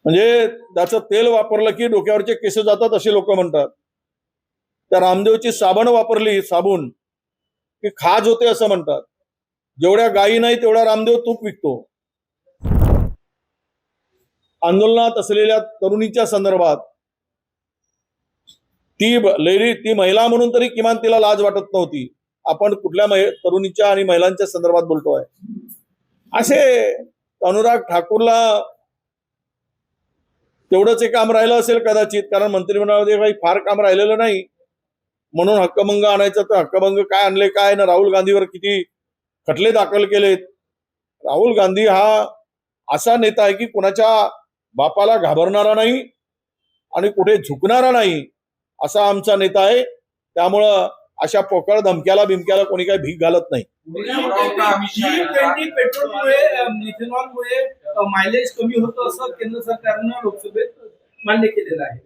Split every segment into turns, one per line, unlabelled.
म्हणजे त्याचं तेल वापरलं की डोक्यावरचे केस जातात असे लोक म्हणतात. त्या रामदेवची साबण वापरली, साबून, की खाज होते असं म्हणतात. जेवढ्या गायी नाही तेवढा रामदेव तूप विकतो. आंदोलनात असलेल्या तरुणीच्या संदर्भात ती महिला म्हणून तरी किमान तिला लाज वाटत नव्हती. आपण कुठल्या तरुणीच्या आणि महिलांच्या संदर्भात बोलतोय. असे अनुराग ठाकूरला तेवढंच एक काम राहिलं असेल कदाचित, कारण मंत्रिमंडळामध्ये काही फार काम राहिलेलं नाही म्हणून हक्कभंग आणायचं. तर हक्कभंग काय आणले काय ना, राहुल गांधीवर किती खटले दाखल केलेत. राहुल गांधी हा असा नेता आहे की कोणाच्या बापाला घाबरणारा नाही आणि कुठे झुकणारा नाही असा आमचा नेता आहे. त्यामुळं अशा पोकळ धमक्याला बिमक्याला कोणी काही भीक घालत नाही.
पेट्रोलमुळे इथेनॉलमुळे मायलेज कमी होतं असं केंद्र सरकारनं लोकसभेत मान्य केलेलं आहे.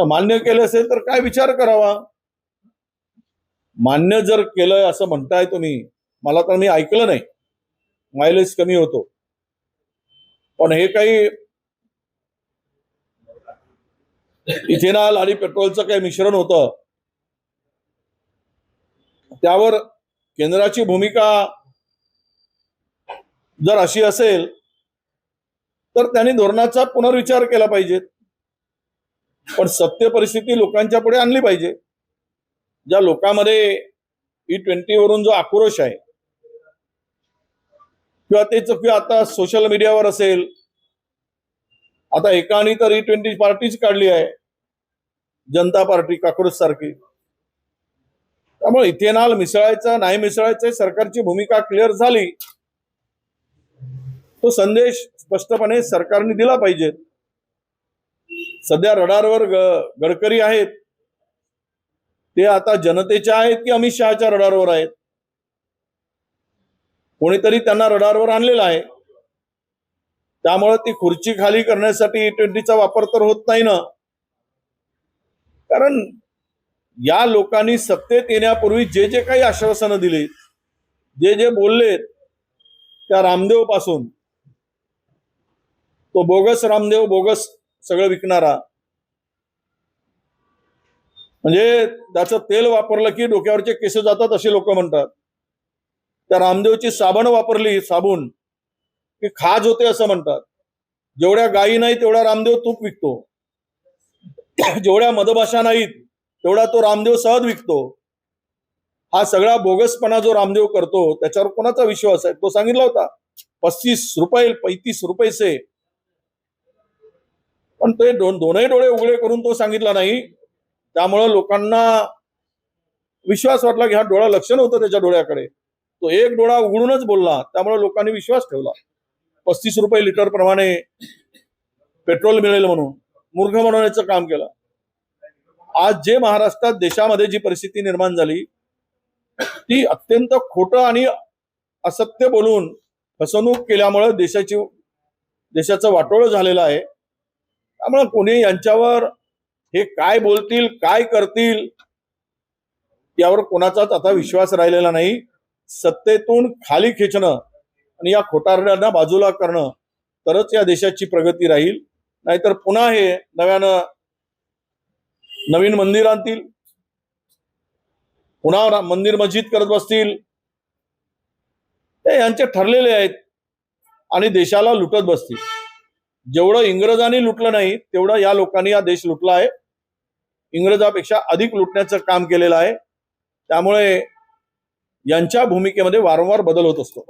मान्य केलं असेल तर काय विचार करावा. मान्य जर केलं असं म्हणताय तुम्ही, मला तर मी ऐकलं नाही मायलेज कमी होतो. पण हे काही इथेनॉल आणि पेट्रोलचं काही मिश्रण होतं, त्यावर केंद्राची भूमिका जर अशी असेल तर त्यांनी धोरणाचा पुनर्विचार केला पाहिजे. पण सत्य परिस्थिती लोकांच्या पुढे आणली पाहिजे. ज्या लोकांमध्ये E20 वरून जो आक्रोश आहे किंवा आता सोशल मीडियावर असेल, आता एकाने तर E20 पार्टीच काढली आहे, जनता पार्टी काक्रोश सारखी. त्यामुळे इथेनॉल मिसळायचं नाही मिसळायचं सरकारची भूमिका क्लिअर झाली. तो संदेश स्पष्टपणे सरकारने दिला पाहिजे. सध्या रडारवर गडकरी आहेत, ते आता जनतेच्या आहेत की अमित शहाच्या रडारवर आहेत. कोणीतरी त्यांना रडारवर आणलेला आहे. त्यामुळे ती खुर्ची खाली करण्यासाठी E20चा वापर तर होत नाही ना. कारण या लोकांनी सत्तेत येण्यापूर्वी जे जे काही आश्वासनं दिली, जे जे बोलले, त्या रामदेव पासून तो बोगस रामदेव, बोगस सगळं विकणारा, म्हणजे त्याचं तेल वापरलं की डोक्यावरचे केस जातात असे लोक म्हणतात. त्या रामदेवची साबण वापरली, साबून, की खाज होते असं म्हणतात. जेवढ्या गायी नाही तेवढा रामदेव तूप विकतो. जेवढ्या मधमाशा नाहीत तेवढा तो रामदेव सहज विकतो. हा सगळा बोगसपणा जो रामदेव करतो त्याच्यावर कोणाचा विश्वास आहे. तो सांगितला होता 35 रुपये 35 रुपये. पण ते दोनही डोळे उघडे करून तो सांगितला नाही. त्यामुळं लोकांना विश्वास वाटला की हा डोळा लक्ष नव्हतं त्याच्या डोळ्याकडे. तो एक डोळा उघडूनच बोलला, त्यामुळे लोकांनी विश्वास ठेवला. 35 रुपये लिटर प्रमाणे पेट्रोल मिळेल म्हणून मूर्ख बनवण्याचं काम केलं. आज जे महाराष्ट्रात देशामध्ये जी परिस्थिती निर्माण झाली ती अत्यंत खोटं आणि असत्य बोलून फसवणूक केल्यामुळे देशाचं वाटोळं झालेलं आहे. त्यामुळे कोणी यांच्यावर हे काय बोलतील काय करतील यावर कोणाचाच आता विश्वास राहिलेला नाही. सत्तेतून खाली खेचणं आणि या खोटारड्यांना बाजूला करणं तरच या देशाची प्रगती राहील. नाहीतर पुन्हा हे नवीन मंदिर आणतील, पुन्हा मंदिर मस्जिद करत बसतील. ते यांचे ठरलेले आहेत आणि देशाला लुटत बसतील. जेवढं इंग्रजांनी लुटलं नाही तेवढं या लोकांनी हा देश लुटला आहे. इंग्रजापेक्षा अधिक लुटण्याचं काम केलेलं आहे. त्यामुळे यांच्या भूमिकेमध्ये वारंवार बदल होत असतो.